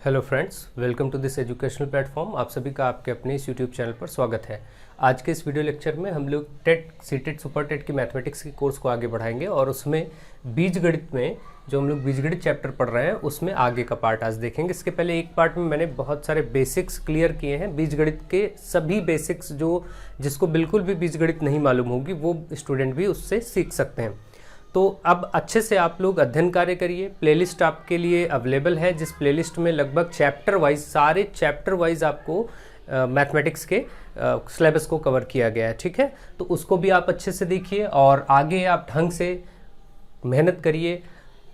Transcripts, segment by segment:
Hello friends, welcome to this educational platform. आप सभी का आपके अपने इस यूट्यूब चैनल पर स्वागत है। आज के इस वीडियो लेक्चर में हम लोग टेट सीटेट सुपर टेट की मैथमेटिक्स के कोर्स को आगे बढ़ाएंगे और उसमें बीजगणित में जो हम लोग बीजगणित चैप्टर पढ़ रहे हैं उसमें आगे का पार्ट आज देखेंगे। इसके पहले एक पार्ट में मैंने बहुत सारे बेसिक्स क्लियर किए हैं। बीजगणित के सभी बेसिक्स जिसको बिल्कुल भी बीजगणित नहीं मालूम होगी वो स्टूडेंट भी उससे सीख सकते हैं। तो अब अच्छे से आप लोग अध्ययन कार्य करिए। प्लेलिस्ट आपके लिए अवेलेबल है, जिस प्लेलिस्ट में लगभग चैप्टर वाइज सारे चैप्टर वाइज आपको मैथमेटिक्स के सिलेबस को कवर किया गया है। ठीक है, तो उसको भी आप अच्छे से देखिए और आगे आप ढंग से मेहनत करिए,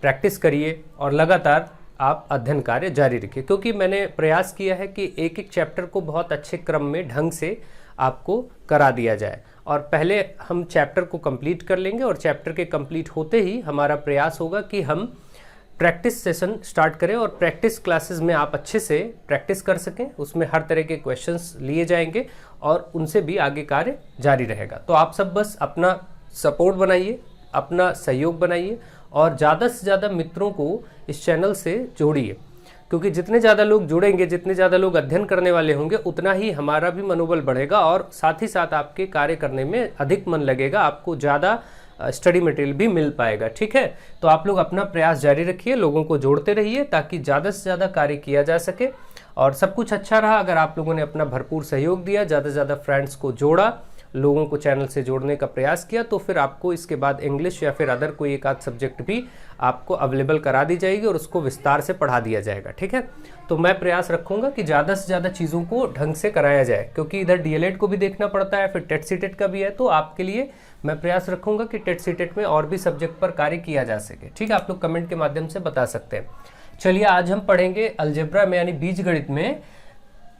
प्रैक्टिस करिए और लगातार आप अध्ययन कार्य जारी रखिए, क्योंकि मैंने प्रयास किया है कि एक एक चैप्टर को बहुत अच्छे क्रम में ढंग से आपको करा दिया जाए। और पहले हम चैप्टर को कंप्लीट कर लेंगे और चैप्टर के कंप्लीट होते ही हमारा प्रयास होगा कि हम प्रैक्टिस सेशन स्टार्ट करें और प्रैक्टिस क्लासेस में आप अच्छे से प्रैक्टिस कर सकें। उसमें हर तरह के क्वेश्चंस लिए जाएंगे और उनसे भी आगे कार्य जारी रहेगा। तो आप सब बस अपना सपोर्ट बनाइए, अपना सहयोग बनाइए और ज़्यादा से ज़्यादा मित्रों को इस चैनल से जोड़िए, क्योंकि जितने ज़्यादा लोग जुड़ेंगे, जितने ज़्यादा लोग अध्ययन करने वाले होंगे, उतना ही हमारा भी मनोबल बढ़ेगा और साथ ही साथ आपके कार्य करने में अधिक मन लगेगा, आपको ज़्यादा स्टडी मटेरियल भी मिल पाएगा। ठीक है, तो आप लोग अपना प्रयास जारी रखिए, लोगों को जोड़ते रहिए ताकि ज़्यादा से ज़्यादा कार्य किया जा सके और सब कुछ अच्छा रहा अगर आप लोगों ने अपना भरपूर सहयोग दिया, ज़्यादा से ज़्यादा फ्रेंड्स को जोड़ा, लोगों को चैनल से जोड़ने का प्रयास किया, तो फिर आपको इसके बाद इंग्लिश या फिर अदर कोई एक आध सब्जेक्ट भी आपको अवेलेबल करा दी जाएगी और उसको विस्तार से पढ़ा दिया जाएगा। ठीक है, तो मैं प्रयास रखूंगा कि ज़्यादा से ज़्यादा चीज़ों को ढंग से कराया जाए, क्योंकि इधर डीएलएड को भी देखना पड़ता है, फिर टेट सीटेट का भी है। तो आपके लिए मैं प्रयास रखूंगा कि टेट सीटेट में और भी सब्जेक्ट पर कार्य किया जा सके। ठीक है, आप लोग कमेंट के माध्यम से बता सकते हैं। चलिए, आज हम पढ़ेंगे अलजेब्रा में यानी बीजगणित में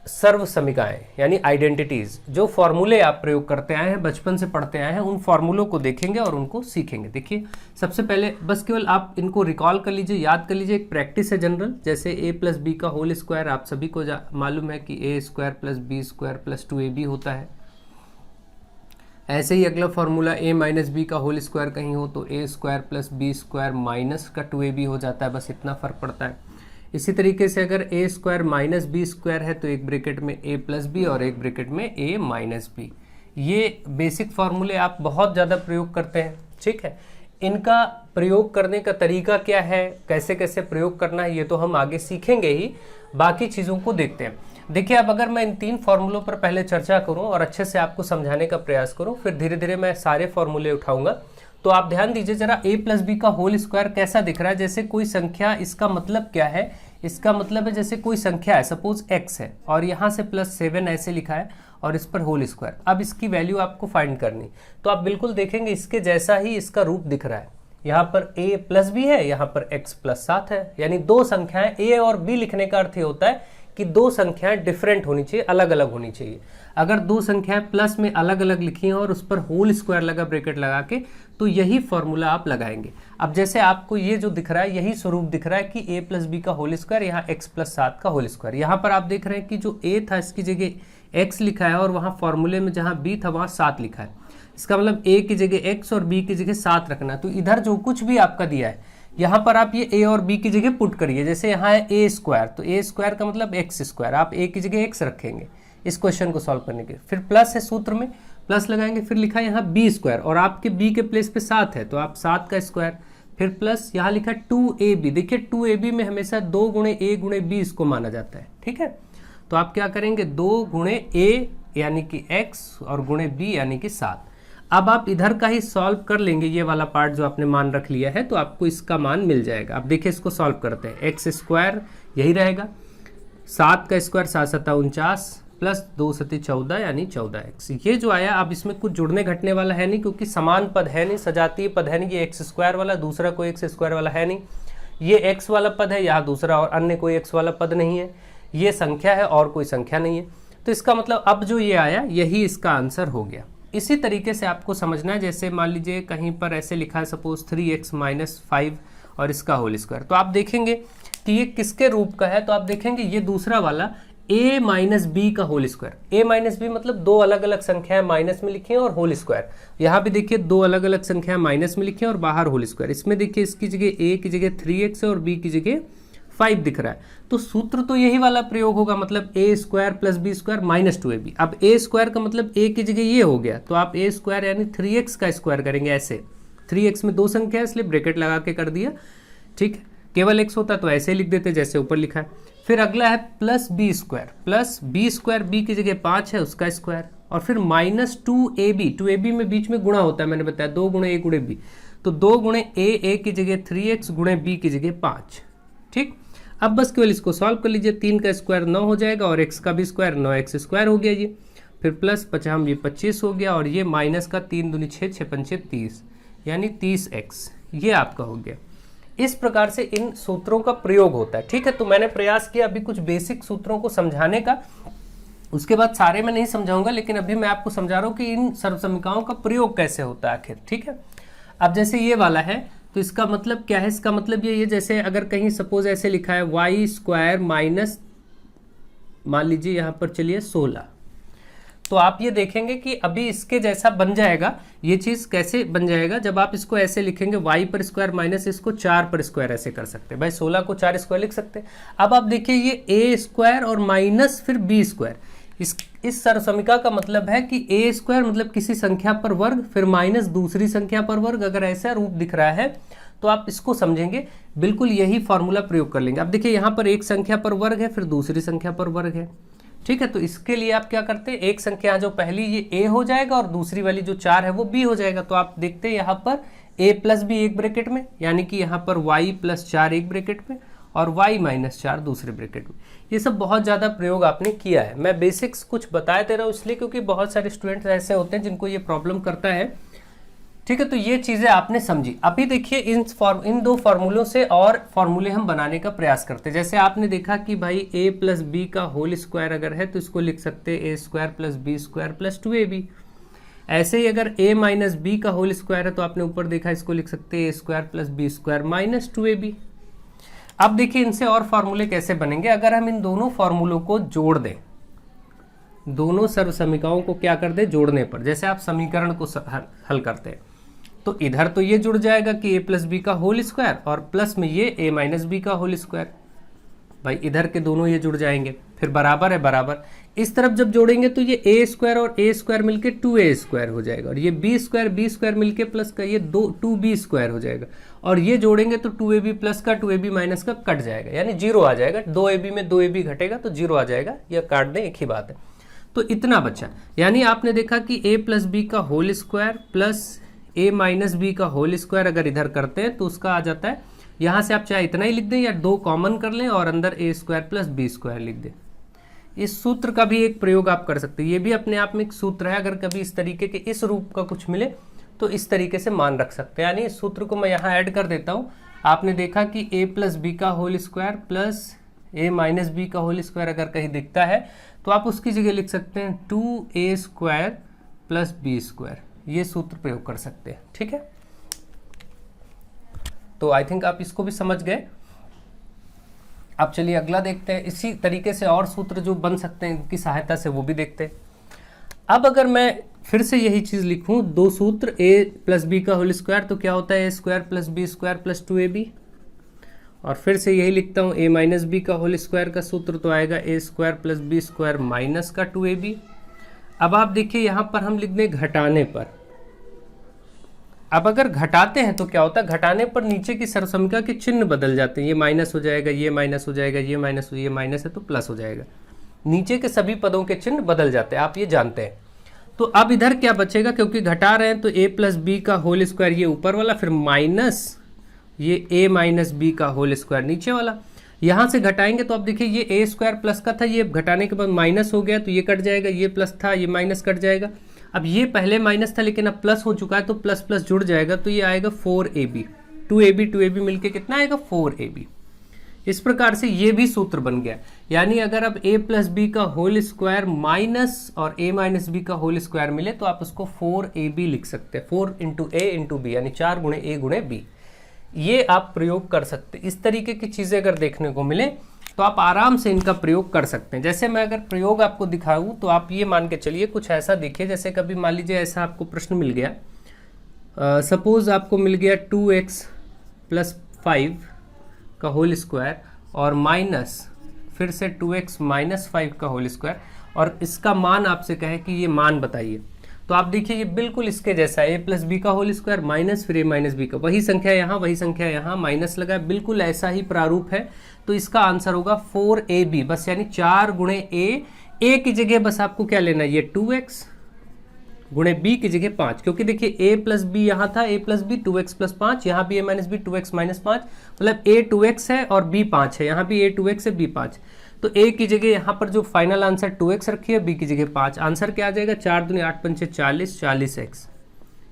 सर्व समीकरण यानी आइडेंटिटीज। जो फॉर्मूले आप प्रयोग करते आए हैं, बचपन से पढ़ते आए हैं, उन फॉर्मूलों को देखेंगे और उनको सीखेंगे। देखिए, सबसे पहले बस केवल आप इनको रिकॉल कर लीजिए, याद कर लीजिए। एक प्रैक्टिस है जनरल, जैसे a प्लस बी का होल स्क्वायर आप सभी को मालूम है कि a square plus B square plus 2ab होता है। ऐसे ही अगला फॉर्मूला a माइनस बी का होल स्क्वायर कहीं हो तो a square plus B square minus का 2ab हो जाता है, बस इतना फर्क पड़ता है। इसी तरीके से अगर a square minus B square है तो एक ब्रैकेट में a प्लस बी और एक ब्रैकेट में a माइनस बी। ये बेसिक फार्मूले आप बहुत ज़्यादा प्रयोग करते हैं। ठीक है, इनका प्रयोग करने का तरीका क्या है, कैसे कैसे प्रयोग करना है, ये तो हम आगे सीखेंगे ही। बाकी चीज़ों को देखते हैं। देखिए, अब अगर मैं इन तीन फार्मूलों पर पहले चर्चा करूँ और अच्छे से आपको समझाने का प्रयास करूँ, फिर धीरे धीरे मैं सारे फार्मूले उठाऊंगा। तो आप ध्यान दीजिए जरा, a प्लस बी का होल स्क्वायर कैसा दिख रहा है। जैसे कोई संख्या, इसका मतलब क्या है, इसका मतलब है जैसे कोई संख्या है, सपोज x है और यहाँ से +7 ऐसे लिखा है और इस पर होल स्क्वायर। अब इसकी वैल्यू आपको फाइंड करनी, तो आप बिल्कुल देखेंगे इसके जैसा ही इसका रूप दिख रहा है। यहाँ पर a प्लस बी है, यहाँ पर x प्लस 7 है, यानी दो संख्याएं a और b लिखने का अर्थ ये होता है कि दो संख्याएं डिफरेंट होनी चाहिए, अलग अलग होनी चाहिए। अगर दो संख्याएं प्लस में अलग अलग लिखी हैं और उस पर होल स्क्वायर लगा ब्रैकेट लगा के, तो यही फॉर्मूला आप लगाएंगे। अब जैसे आपको ये जो दिख रहा है, यही स्वरूप दिख रहा है कि a प्लस बी का होल स्क्वायर, यहाँ x प्लस 7 का होल स्क्वायर। यहाँ पर आप देख रहे हैं कि जो a था इसकी जगह x लिखा है और वहाँ फॉर्मूले में जहाँ b था वहाँ 7 लिखा है। इसका मतलब a की जगह x और b की जगह 7 रखना। तो इधर जो कुछ भी आपका दिया है, यहाँ पर आप ये a और b की जगह पुट करिए। जैसे यहाँ है a स्क्वायर, तो a स्क्वायर का मतलब x स्क्वायर, आप a की जगह x रखेंगे इस क्वेश्चन को सॉल्व करने के। फिर प्लस है, सूत्र में प्लस लगाएंगे, फिर लिखा है यहाँ b स्क्वायर और आपके b के प्लेस पे 7 है तो आप 7 का स्क्वायर, फिर प्लस यहाँ लिखा है 2ab। देखिए 2ab में हमेशा 2 गुणे a गुणे b इसको माना जाता है। ठीक है, तो आप क्या करेंगे, 2 गुणे a यानी कि x और गुणे b यानी कि 7। अब आप इधर का ही सॉल्व कर लेंगे, ये वाला पार्ट जो आपने मान रख लिया है, तो आपको इसका मान मिल जाएगा। अब देखिए इसको सॉल्व करते हैं। एक्स स्क्वायर यही रहेगा, 7 का स्क्वायर 7 सत्ता 49 प्लस 2 सत्ती 14 यानी 14x। ये जो आया, अब इसमें कुछ जुड़ने घटने वाला है नहीं, क्योंकि समान पद है नहीं, सजातीय पद है नहीं। ये एक्स स्क्वायर वाला, दूसरा कोई एक्स स्क्वायर वाला है नहीं। ये एक्स वाला पद है, यहाँ दूसरा और अन्य कोई एक्स वाला पद नहीं है। ये संख्या है और कोई संख्या नहीं है। तो इसका मतलब अब जो ये आया यही इसका आंसर हो गया। इसी तरीके से आपको समझना है। जैसे मान लीजिए कहीं पर ऐसे लिखा है सपोज 3x माइनस 5 और इसका होल स्क्वायर, तो आप देखेंगे कि ये किसके रूप का है। तो आप देखेंगे ये दूसरा वाला a माइनस बी का whole square. a minus B मतलब दो अलग अलग संख्याएं माइनस में लिखी हैं और होल स्क्वायर। यहाँ पे देखिए दो अलग अलग संख्याएं माइनस में लिखी हैं और बाहर होल स्क्वायर। इसमें देखिए इसकी जगह a की जगह 3x है और b की जगह 5 दिख रहा है, तो सूत्र तो यही वाला प्रयोग होगा, मतलब a square plus B square minus 2ab। अब ए स्क्वायर का मतलब ए की जगह ये हो गया, तो आप ए स्क्वायर यानी 3x का स्क्वायर करेंगे ऐसे। 3x में 2 संख्या है इसलिए ब्रैकेट लगा के कर दिया, ठीक है। केवल x होता तो ऐसे लिख देते जैसे ऊपर लिखा है। फिर अगला है प्लस बी स्क्वायर, बी की जगह 5 है उसका स्क्वायर, और फिर माइनस 2ab में बीच में गुणा होता है, मैंने बताया 2 गुणे a गुणे b, तो 2 गुणे a की जगह 3x गुणे b की जगह 5, ठीक। अब बस केवल इसको सॉल्व कर लीजिए, 3 का स्क्वायर 9 हो जाएगा और x का भी स्क्वायर 9x स्क्वायर हो गया ये। फिर प्लस 50 ये 25 हो गया, और ये माइनस का 3 दूनी 6, 6 पंचे 30 यानी 30x, ये आपका हो गया। इस प्रकार से इन सूत्रों का प्रयोग होता है, ठीक है। तो मैंने प्रयास किया अभी कुछ बेसिक सूत्रों को समझाने का, उसके बाद सारे मैं नहीं समझाऊंगा, लेकिन अभी मैं आपको समझा रहा हूं कि इन सर्वसमीकरणों का प्रयोग कैसे होता है आखिर, ठीक है। अब जैसे ये वाला है तो इसका मतलब क्या है, इसका मतलब ये जैसे अगर कहीं सपोज ऐसे लिखा है वाई स्क्वायर माइनस, मान लीजिए यहाँ पर चलिए 16, तो आप ये देखेंगे कि अभी इसके जैसा बन जाएगा। ये चीज़ कैसे बन जाएगा, जब आप इसको ऐसे लिखेंगे y पर स्क्वायर माइनस इसको 4 पर स्क्वायर ऐसे कर सकते हैं, भाई 16 को 4 स्क्वायर लिख सकते हैं। अब आप देखिए ये a स्क्वायर और माइनस फिर b स्क्वायर, इस सर्वसमीकरण का मतलब है कि a स्क्वायर मतलब किसी संख्या पर वर्ग, फिर माइनस दूसरी संख्या पर वर्ग। अगर ऐसा रूप दिख रहा है तो आप इसको समझेंगे, बिल्कुल यही फॉर्मूला प्रयोग कर लेंगे। अब देखिए यहाँ पर एक संख्या पर वर्ग है, फिर दूसरी संख्या पर वर्ग है, ठीक है। तो इसके लिए आप क्या करते हैं, एक संख्या जो पहली ये a हो जाएगा और दूसरी वाली जो 4 है वो b हो जाएगा। तो आप देखते हैं यहाँ पर a प्लस b एक ब्रैकेट में, यानी कि यहाँ पर y प्लस 4 एक ब्रैकेट में और y माइनस 4 दूसरे ब्रैकेट में। ये सब बहुत ज़्यादा प्रयोग आपने किया है, मैं बेसिक्स कुछ बताए दे रहा हूँ इसलिए क्योंकि बहुत सारे स्टूडेंट्स ऐसे होते हैं जिनको ये प्रॉब्लम करता है, ठीक है। तो ये चीज़ें आपने समझी। अभी देखिए इन 2 फार्मूलों से और फार्मूले हम बनाने का प्रयास करते हैं। जैसे आपने देखा कि भाई a प्लस बी का होल स्क्वायर अगर है तो इसको लिख सकते हैं a square plus B square plus 2ab। ऐसे ही अगर a माइनस बी का होल स्क्वायर है तो आपने ऊपर देखा इसको लिख सकते हैं a square plus B square minus 2ab। अब देखिए इनसे और फार्मूले कैसे बनेंगे, अगर हम इन दोनों फार्मूलों को जोड़ दें, दोनों सर्वसमीकरणों को क्या कर दें, जोड़ने पर, जैसे आप समीकरण को हल करते हैं तो इधर तो ये जुड़ जाएगा कि a प्लस बी का होल स्क्वायर और प्लस में ये a माइनस बी का होल स्क्वायर, भाई इधर के दोनों ये जुड़ जाएंगे, फिर बराबर है बराबर। इस तरफ जब जोड़ेंगे तो ये a स्क्वायर और a स्क्वायर मिलके 2a स्क्वायर हो जाएगा, और ये b स्क्वायर मिलके प्लस का ये 2b स्क्वायर हो जाएगा, और ये जोड़ेंगे तो 2ab प्लस का 2ab माइनस का कट जाएगा, यानी 0 आ जाएगा। 2ab में 2ab घटेगा तो 0 आ जाएगा, यह काट दें, एक ही बात है। तो इतना बचा, यानी आपने देखा कि a प्लस बी का whole square plus a minus B का होल स्क्वायर अगर इधर करते हैं तो उसका आ जाता है, यहाँ से आप चाहे इतना ही लिख दें या 2 कॉमन कर लें और अंदर a square plus B square लिख दें। इस सूत्र का भी एक प्रयोग आप कर सकते हैं, ये भी अपने आप में एक सूत्र है। अगर कभी इस तरीके के इस रूप का कुछ मिले तो इस तरीके से मान रख सकते हैं, यानी इस सूत्र को मैं यहाँ ऐड कर देता हूँ। आपने देखा कि a प्लस बी का whole square plus a minus B का होल स्क्वायर अगर कहीं दिखता है तो आप उसकी जगह लिख सकते हैं 2a square plus B square, ये सूत्र प्रयोग कर सकते हैं, ठीक है। तो आई थिंक आप इसको भी समझ गए। अब चलिए अगला देखते हैं, इसी तरीके से और सूत्र जो बन सकते हैं इनकी सहायता से वो भी देखते हैं। अब अगर मैं फिर से यही चीज़ लिखूं, 2 सूत्र a प्लस बी का होल स्क्वायर तो क्या होता है a square plus B square plus 2ab, और फिर से यही लिखता हूँ a माइनस बी का होल स्क्वायर का सूत्र तो आएगा a square plus B square minus का 2ab। अब आप देखिए यहाँ पर हम लिख दें घटाने पर। अब अगर घटाते हैं तो क्या होता है, घटाने पर नीचे की सर्वसमीकरण के चिन्ह बदल जाते हैं, ये माइनस हो जाएगा, ये माइनस हो जाएगा, ये माइनस ये माइनस है तो प्लस हो जाएगा, नीचे के सभी पदों के चिन्ह बदल जाते हैं, आप ये जानते हैं। तो अब इधर क्या बचेगा, क्योंकि घटा रहे हैं तो a प्लस बी का होल स्क्वायर ये ऊपर वाला, फिर माइनस ये a माइनस बी का होल स्क्वायर नीचे वाला। यहाँ से घटाएंगे तो आप देखिए ये a स्क्वायर प्लस का था, ये घटाने के बाद माइनस हो गया तो ये कट जाएगा, ये प्लस था ये माइनस कट जाएगा। अब ये पहले माइनस था लेकिन अब प्लस हो चुका है तो प्लस प्लस जुड़ जाएगा तो ये आएगा 4ab, 2ab मिलके कितना आएगा 4ab। इस प्रकार से ये भी सूत्र बन गया, यानी अगर अब a प्लस बी का होल स्क्वायर माइनस और a माइनस बी का होल स्क्वायर मिले तो आप उसको 4ab लिख सकते हैं, 4 इंटू a इंटू बी, यानी 4 गुणे a गुणे b। ये आप प्रयोग कर सकते हैं। इस तरीके की चीज़ें अगर देखने को मिले तो आप आराम से इनका प्रयोग कर सकते हैं। जैसे मैं अगर प्रयोग आपको दिखाऊं तो आप ये मान के चलिए कुछ ऐसा देखिए, जैसे कभी मान लीजिए ऐसा आपको प्रश्न मिल गया, सपोज आपको मिल गया 2x प्लस 5 का होल स्क्वायर और माइनस फिर से 2x माइनस 5 का होल स्क्वायर, और इसका मान आपसे कहे कि ये मान बताइए, तो आप देखिए ये बिल्कुल इसके जैसा है, a प्लस बी का होल स्क्वायर माइनस फिर a माइनस बी का, वही संख्या यहाँ वही संख्या यहाँ, माइनस लगा, बिल्कुल ऐसा ही प्रारूप है। तो इसका आंसर होगा 4ab, बस यानी 4 गुणे a की जगह बस आपको क्या लेना है, ये 2x गुणे b की जगह 5, क्योंकि देखिए a प्लस बी यहाँ था, a plus B 2x plus 5, यहाँ भी a minus B 2x minus 5, मतलब a 2x है और b 5 है, यहाँ भी a 2x है b 5, तो a की जगह यहाँ पर जो फाइनल आंसर 2x रखी है, b की जगह 5, आंसर क्या आ जाएगा 4 दूनी 8 पंचे 40, 40x,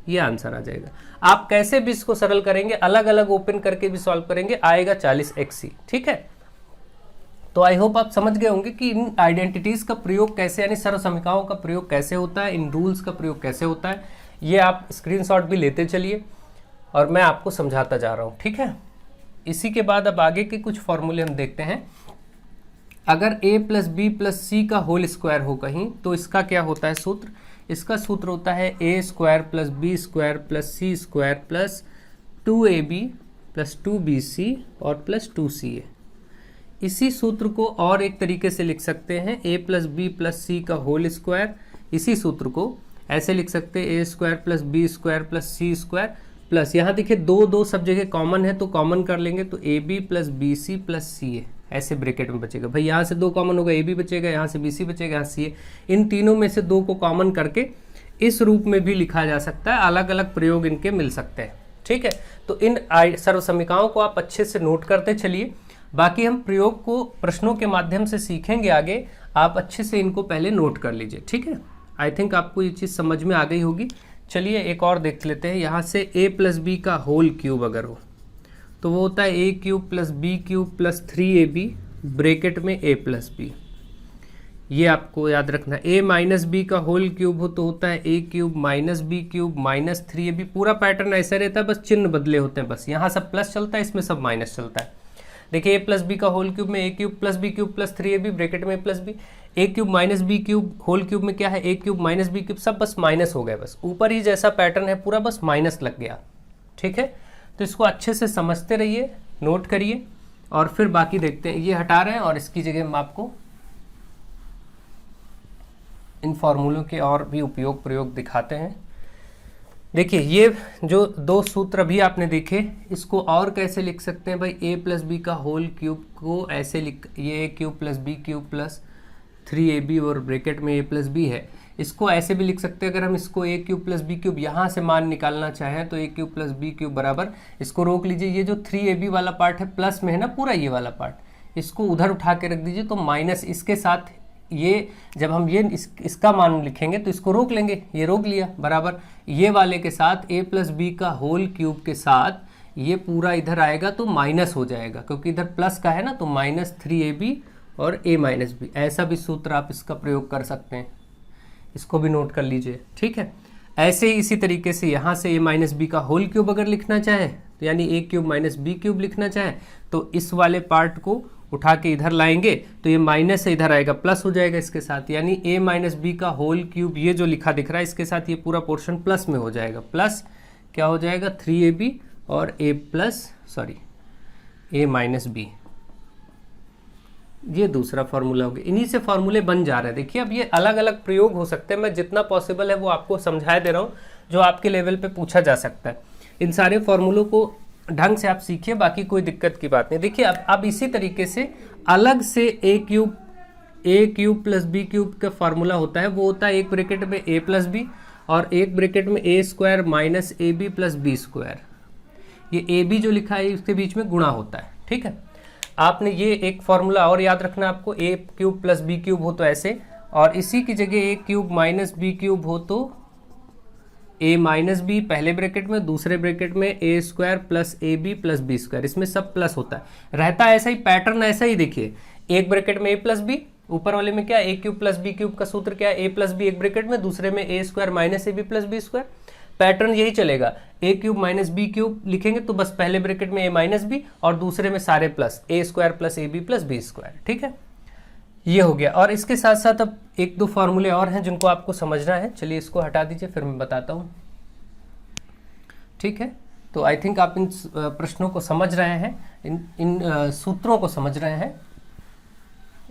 ये आंसर आ जाएगा। आप कैसे भी इसको सरल करेंगे, अलग अलग ओपन करके भी सॉल्व करेंगे, आएगा 40x ही, ठीक है। तो आई होप आप समझ गए होंगे कि इन आइडेंटिटीज का प्रयोग कैसे, यानी सर्व समीकरणों का प्रयोग कैसे होता है, इन रूल्स का प्रयोग कैसे होता है, ये आप स्क्रीनशॉट भी लेते चलिए और मैं आपको समझाता जा रहा हूँ, ठीक है। इसी के बाद अब आगे के कुछ फॉर्मूले हम देखते हैं। अगर a प्लस बी प्लस सी का होल स्क्वायर हो कहीं, तो इसका क्या होता है सूत्र, इसका सूत्र होता है a square plus B square plus C square plus 2ab plus 2bc और प्लस 2ca। इसी सूत्र को और एक तरीके से लिख सकते हैं, a प्लस बी प्लस सी का होल स्क्वायर, इसी सूत्र को ऐसे लिख सकते हैं a square plus B square plus C square plus, यहाँ देखिए दो सब जगह कॉमन है तो कॉमन कर लेंगे, तो a B plus b c plus c a, ऐसे ब्रैकेट में बचेगा। भाई यहाँ से 2 कॉमन होगा, ए बी बचेगा, यहाँ से बी सी बचेगा, यहाँ सी ए, इन तीनों में से 2 को कॉमन करके इस रूप में भी लिखा जा सकता है, अलग अलग प्रयोग इनके मिल सकते हैं, ठीक है। तो इन सर्व समीकरणों को आप अच्छे से नोट करते चलिए, बाकी हम प्रयोग को प्रश्नों के माध्यम से सीखेंगे आगे, आप अच्छे से इनको पहले नोट कर लीजिए, ठीक है। आई थिंक आपको ये चीज़ समझ में आ गई होगी। चलिए एक और देख लेते हैं, यहाँ से a प्लस बी का होल क्यूब अगर हो तो वो होता है a cube plus B cube plus 3ab bracket में a प्लस बी, ये आपको याद रखना है। a माइनस बी का होल क्यूब हो तो होता है a cube minus B cube minus 3ab, पूरा पैटर्न ऐसा रहता है, बस चिन्ह बदले होते हैं, बस यहाँ सब प्लस चलता है, इसमें सब माइनस चलता है। देखिए a प्लस बी का होल क्यूब में a cube plus B cube plus 3ab bracket में a plus B, a cube minus B cube whole cube में क्या है a cube minus B cube, सब बस माइनस हो गए, बस ऊपर ही जैसा पैटर्न है पूरा बस माइनस लग गया, ठीक है। तो इसको अच्छे से समझते रहिए, नोट करिए और फिर बाकी देखते हैं। ये हटा रहे हैं और इसकी जगह हम आपको इन फॉर्मूलों के और भी उपयोग प्रयोग दिखाते हैं। देखिए ये जो 2 सूत्र अभी आपने देखे, इसको और कैसे लिख सकते हैं भाई, a प्लस बी का होल क्यूब को ऐसे लिख, ये a cube plus B cube plus 3ab और ब्रैकेट में a प्लस बी है, इसको ऐसे भी लिख सकते हैं। अगर हम इसको a cube plus B cube यहाँ से मान निकालना चाहें तो a cube plus B cube बराबर, इसको रोक लीजिए, ये जो 3ab वाला पार्ट है प्लस में है ना पूरा ये वाला पार्ट, इसको उधर उठा के रख दीजिए, तो माइनस इसके साथ ये जब हम ये इसका मान लिखेंगे तो इसको रोक लेंगे, ये रोक लिया, बराबर ये वाले के साथ a प्लस बी का होल क्यूब के साथ ये पूरा इधर आएगा तो माइनस हो जाएगा, क्योंकि इधर प्लस का है ना, तो माइनस 3ab और a माइनस बी, ऐसा भी सूत्र आप इसका प्रयोग कर सकते हैं, इसको भी नोट कर लीजिए, ठीक है। ऐसे ही इसी तरीके से यहाँ से a माइनस बी का होल क्यूब अगर लिखना चाहें तो यानी a cube minus B cube लिखना चाहें तो इस वाले पार्ट को उठा के इधर लाएंगे तो ये माइनस से इधर आएगा, प्लस हो जाएगा इसके साथ, यानी a माइनस बी का होल क्यूब ये जो लिखा दिख रहा है इसके साथ ये पूरा पोर्शन प्लस में हो जाएगा, प्लस क्या हो जाएगा 3ab और a माइनस बी, ये दूसरा फॉर्मूला हो गया। इन्हीं से फॉर्मूले बन जा रहे हैं। देखिए अब ये अलग अलग प्रयोग हो सकते हैं, मैं जितना पॉसिबल है वो आपको समझाए दे रहा हूँ जो आपके लेवल पे पूछा जा सकता है। इन सारे फॉर्मूलों को ढंग से आप सीखिए, बाकी कोई दिक्कत की बात नहीं। देखिए अब इसी तरीके से अलग से a cube plus B cube का फॉर्मूला होता है, वो होता है एक ब्रैकेट में a प्लस बी और एक ब्रैकेट में a square minus A B plus B square, ये ए बी जो लिखा है इसके बीच में गुणा होता है, ठीक है। आपने ये एक फॉर्मूला और याद रखना आपको, a cube plus B cube हो तो ऐसे, और इसी की जगह a cube minus B cube हो तो a माइनस बी पहले ब्रैकेट में, दूसरे ब्रैकेट में a square plus A B plus B square, इसमें सब प्लस होता है, रहता है ऐसा ही पैटर्न, ऐसा ही देखिए, एक ब्रैकेट में a प्लस बी, ऊपर वाले में क्या a cube plus B cube का सूत्र क्या है, a प्लस बी एक ब्रैकेट में, दूसरे में a square minus A B plus B square, pattern यही चलेगा। a cube minus B cube लिखेंगे तो बस पहले ब्रैकेट में a माइनस बी और दूसरे में सारे plus a square plus A B plus B square, ठीक है, ये हो गया। और इसके साथ साथ अब 1-2 फॉर्मूले और हैं जिनको आपको समझना है, चलिए इसको हटा दीजिए फिर मैं बताता हूँ, ठीक है। तो आई थिंक आप इन प्रश्नों को समझ रहे हैं, इन सूत्रों को समझ रहे हैं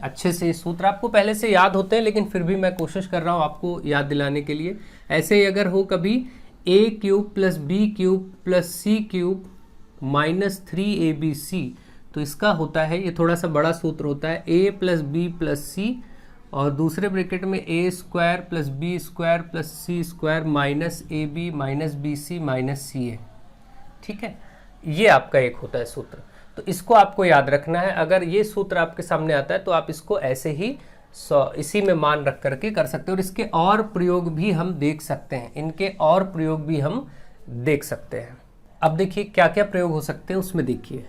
अच्छे से। सूत्र आपको पहले से याद होते हैं, लेकिन फिर भी मैं कोशिश कर रहा हूँ आपको याद दिलाने के लिए। ऐसे ही अगर हो कभी a³ + b³ + c³ - 3abc, तो इसका होता है, ये थोड़ा सा बड़ा सूत्र होता है, a + b + c और दूसरे ब्रैकेट में a² + b² + c² - ab - bc - ca। ठीक है, ये आपका एक होता है सूत्र। तो इसको आपको याद रखना है। अगर ये सूत्र आपके सामने आता है तो आप इसको ऐसे ही इसी में मान रख करके कर सकते हैं। और इसके और प्रयोग भी हम देख सकते हैं, इनके और प्रयोग भी हम देख सकते हैं। अब देखिए क्या क्या प्रयोग हो सकते हैं उसमें। देखिए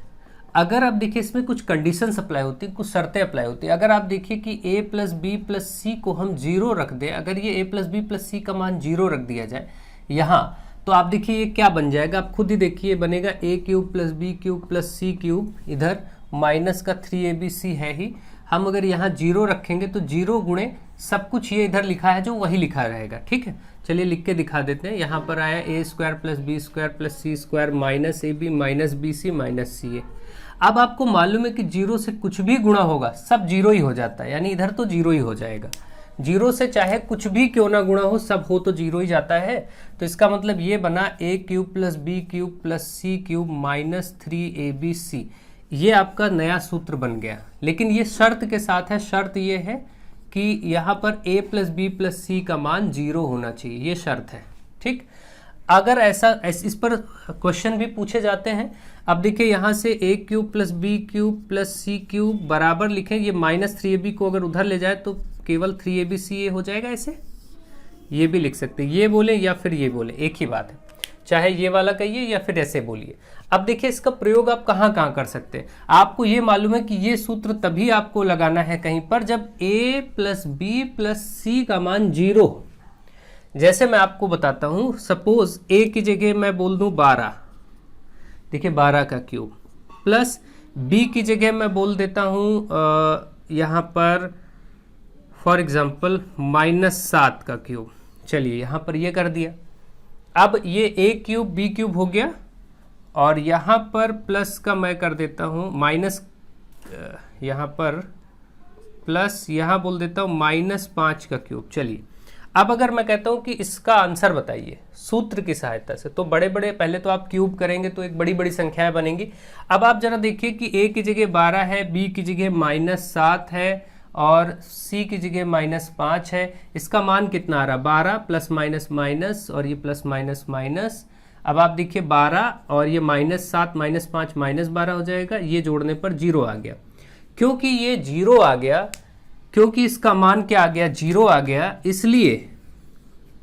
अगर आप देखिए इसमें कुछ कंडीशंस अप्लाई होती हैं, कुछ शर्तें अप्लाई होती हैं। अगर आप देखिए कि a + b + c को हम 0 रख दें, अगर ये a + b + c का मान 0 रख दिया जाए यहाँ, तो आप देखिए ये क्या बन जाएगा, आप खुद ही देखिए बनेगा a³ + b³ + c³, इधर माइनस का 3abc है ही। हम अगर यहाँ 0 रखेंगे तो 0 गुणे सब कुछ ये इधर लिखा है जो वही लिखा रहेगा। ठीक है, चलिए लिख के दिखा देते हैं। यहाँ पर आया a² + b² + c² - ab - bc - ca। अब आपको मालूम है कि 0 से कुछ भी गुणा होगा सब 0 ही हो जाता है, यानी इधर तो 0 ही हो जाएगा। 0 से चाहे कुछ भी क्यों ना गुणा हो, सब हो तो 0 ही जाता है। तो इसका मतलब ये बना a³ + b³ + c³ - 3abc। ये आपका नया सूत्र बन गया, लेकिन ये शर्त के साथ है। शर्त ये है कि यहाँ पर a + b + c का मान 0 होना चाहिए, ये शर्त है। ठीक, अगर ऐसा इस पर क्वेश्चन भी पूछे जाते हैं। अब देखिए यहाँ से a³ + b³ + c³ बराबर लिखें, ये -3ab को अगर उधर ले जाए तो केवल 3abc ये हो जाएगा। ऐसे ये भी लिख सकते हैं, ये बोले या फिर ये बोले, एक ही बात है, चाहे ये वाला कहिए या फिर ऐसे बोलिए। अब देखिए इसका प्रयोग आप कहाँ कहाँ कर सकते हैं। आपको ये मालूम है कि ये सूत्र तभी आपको लगाना है कहीं पर जब a + b + c का मान 0 हो। जैसे मैं आपको बताता हूँ, सपोज a की जगह मैं बोल दूँ 12, देखिए 12 का क्यूब, प्लस b की जगह मैं बोल देता हूँ यहाँ पर फॉर एग्जाम्पल -7 का क्यूब। चलिए यहाँ पर ये कर दिया। अब ये a³ b³ हो गया और यहाँ पर प्लस का मैं कर देता हूँ माइनस, यहाँ पर प्लस, यहाँ बोल देता हूँ -5 का क्यूब। चलिए अब अगर मैं कहता हूँ कि इसका आंसर बताइए सूत्र की सहायता से, तो बड़े बड़े पहले तो आप क्यूब करेंगे तो एक बड़ी बड़ी संख्याएं बनेंगी। अब आप जरा देखिए कि a की जगह 12 है, b की जगह -7 है और c की जगह -5 है। इसका मान कितना आ रहा, 12 प्लस माइनस माइनस और ये प्लस माइनस माइनस। अब आप देखिए 12 और ये -7 -5 -12 हो जाएगा, ये जोड़ने पर 0 आ गया। क्योंकि ये 0 आ गया, क्योंकि इसका मान क्या आ गया, 0 आ गया,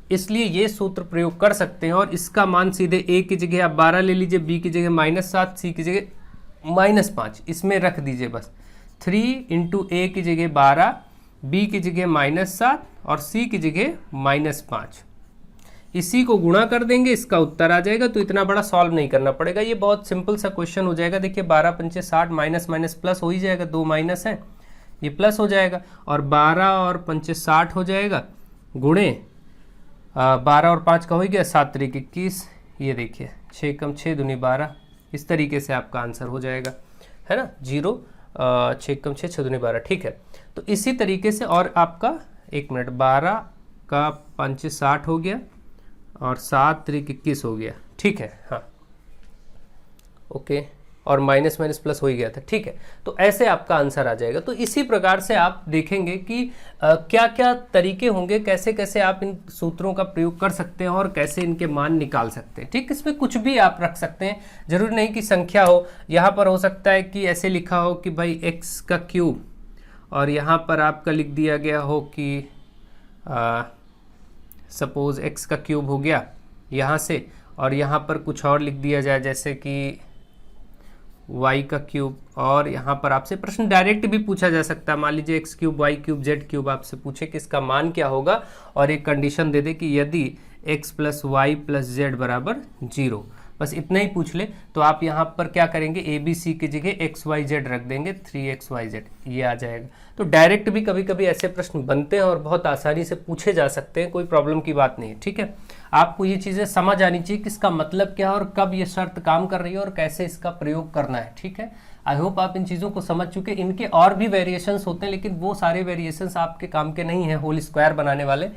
इसलिए ये सूत्र प्रयोग कर सकते हैं। और इसका मान सीधे a की जगह आप 12 ले लीजिए, b की जगह -7, c की जगह -5, इसमें रख दीजिए बस। 3 × a की जगह 12, b की जगह -7 और c की जगह -5। इसी को गुणा कर देंगे, इसका उत्तर आ जाएगा। तो इतना बड़ा सॉल्व नहीं करना पड़ेगा, ये बहुत सिंपल सा क्वेश्चन हो जाएगा। देखिए 12 × 5 = 60, माइनस माइनस प्लस हो ही जाएगा, 2 माइनस है, ये प्लस हो जाएगा और 12 और 5 60 हो जाएगा, गुणे 12 और 5 का हो गया 7 × 21। ये देखिए 6 × 6 = 12। इस तरीके से आपका आंसर हो जाएगा, है ना, 0 6 × 6 6 × 12। ठीक है, तो इसी तरीके से और आपका 1 मिनट, 12 का 5 60 हो गया और 7 × 21 हो गया। ठीक है, हाँ ओके, और माइनस माइनस प्लस हो ही गया था। ठीक है, तो ऐसे आपका आंसर आ जाएगा। तो इसी प्रकार से आप देखेंगे कि क्या क्या तरीके होंगे, कैसे कैसे आप इन सूत्रों का प्रयोग कर सकते हैं और कैसे इनके मान निकाल सकते हैं। ठीक, इसमें कुछ भी आप रख सकते हैं, जरूरी नहीं कि संख्या हो। यहाँ पर हो सकता है कि ऐसे लिखा हो कि भाई x का क्यूब, और यहाँ पर आपका लिख दिया गया हो कि सपोज x का क्यूब हो गया यहाँ से, और यहाँ पर कुछ और लिख दिया जाए जैसे कि y का क्यूब। और यहाँ पर आपसे प्रश्न डायरेक्ट भी पूछा जा सकता है, मान लीजिए x cube y cube z cube आपसे पूछे कि इसका मान क्या होगा, और एक कंडीशन दे दे कि यदि x + y + z = 0, बस इतना ही पूछ ले तो आप यहाँ पर क्या करेंगे, ABC की जगह XYZ रख देंगे, 3XYZ ये आ जाएगा। तो डायरेक्ट भी कभी कभी ऐसे प्रश्न बनते हैं और बहुत आसानी से पूछे जा सकते हैं, कोई प्रॉब्लम की बात नहीं है। ठीक है, आपको ये चीज़ें समझ आनी चाहिए कि इसका मतलब क्या है और कब ये शर्त काम कर रही है और कैसे इसका प्रयोग करना है। ठीक है, आई होप आप इन चीज़ों को समझ चुके। इनके और भी वेरिएशंस होते हैं, लेकिन वो सारे वेरिएशंस आपके काम के नहीं हैं होल स्क्वायर बनाने वाले,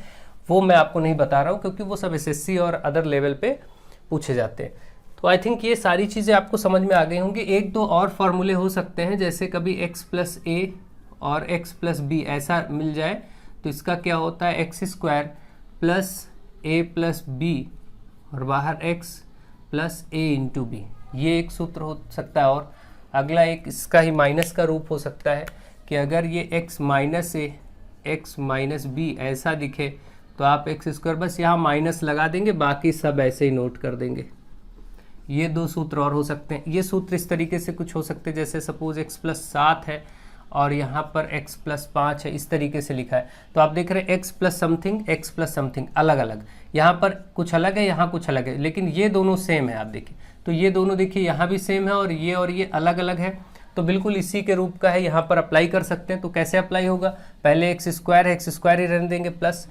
वो मैं आपको नहीं बता रहा हूँ क्योंकि वो सब SSC और अदर लेवल पे पूछे जाते हैं। तो आई थिंक ये सारी चीज़ें आपको समझ में आ गई होंगी। एक दो और फार्मूले हो सकते हैं, जैसे कभी x+a और x+b ऐसा मिल जाए तो इसका क्या होता है, x² + a+b और बाहर x + a × b, ये एक सूत्र हो सकता है। और अगला एक इसका ही माइनस का रूप हो सकता है कि अगर ये x - a x - b ऐसा दिखे तो आप x², बस यहाँ माइनस लगा देंगे, बाकी सब ऐसे ही नोट कर देंगे। ये दो सूत्र और हो सकते हैं। ये सूत्र इस तरीके से कुछ हो सकते हैं, जैसे सपोज x+7 है और यहाँ पर x+5 है, इस तरीके से लिखा है तो आप देख रहे हैं x+समथिंग अलग अलग, यहाँ पर कुछ अलग है, यहाँ कुछ अलग है, लेकिन ये दोनों सेम है। आप देखिए तो ये दोनों देखिए यहाँ भी सेम है और ये अलग अलग है, तो बिल्कुल इसी के रूप का है, यहाँ पर अप्लाई कर सकते हैं। तो कैसे अप्लाई होगा, पहले x² है, x² ही रहने देंगे, प्लस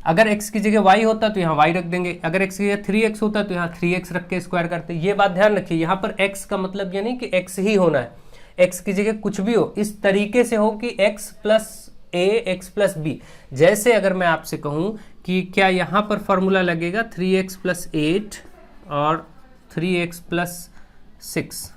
अगर x की जगह y होता तो यहाँ y रख देंगे, अगर x की जगह 3x होता तो यहाँ 3x रख के स्क्वायर करते। ये बात ध्यान रखिए, यहाँ पर x का मतलब ये नहीं कि x ही होना है, x की जगह कुछ भी हो, इस तरीके से हो कि x+a x+b। जैसे अगर मैं आपसे कहूँ कि क्या यहाँ पर फॉर्मूला लगेगा 3x + 8 और 3x + 6,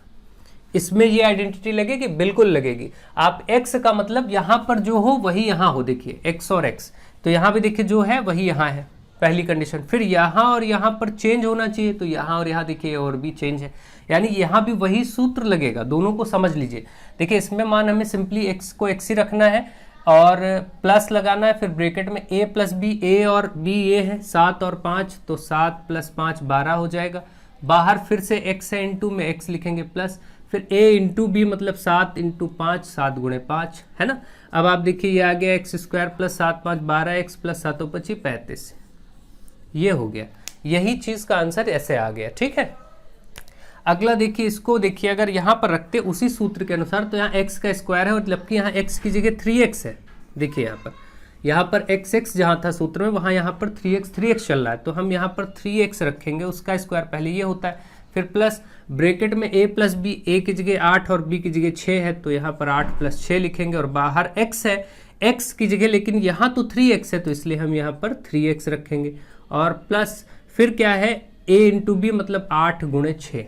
इसमें ये आइडेंटिटी लगेगी, बिल्कुल लगेगी। आप x का मतलब यहाँ पर जो हो वही यहाँ हो, देखिए x और x, तो यहाँ भी देखिए जो है वही यहाँ है, पहली कंडीशन। फिर यहाँ और यहाँ पर चेंज होना चाहिए, तो यहाँ और यहाँ देखिए और भी चेंज है, यानी यहाँ भी वही सूत्र लगेगा। दोनों को समझ लीजिए। देखिए इसमें मान हमें सिंपली x को x ही रखना है और प्लस लगाना है, फिर ब्रैकेट में a + b, a और b ये है 7 और 5, तो 7 + 5 12 हो जाएगा। बाहर फिर से x है, इंटू में x लिखेंगे प्लस, फिर a × b मतलब 7 × 5 7 × 5 है ना। अब आप देखिए ये आ गया x² + 7 5 12, x + 7 5 35, ये हो गया। यही चीज़ का आंसर ऐसे आ गया। ठीक है, अगला देखिए, इसको देखिए अगर यहाँ पर रखते उसी सूत्र के अनुसार तो यहाँ x का स्क्वायर है और जबकि यहाँ x की जगह 3x है। देखिए यहाँ पर x जहाँ था सूत्र में, वहाँ यहाँ पर 3x चल रहा है, तो हम यहाँ पर 3x रखेंगे, उसका स्क्वायर पहले ये होता है, फिर प्लस ब्रैकेट में a + b, a की जगह 8 और b की जगह 6 है, तो यहाँ पर 8 + 6 लिखेंगे और बाहर x है, x की जगह, लेकिन यहाँ तो 3x है तो इसलिए हम यहाँ पर 3x रखेंगे और प्लस फिर क्या है a × b मतलब 8 × 6।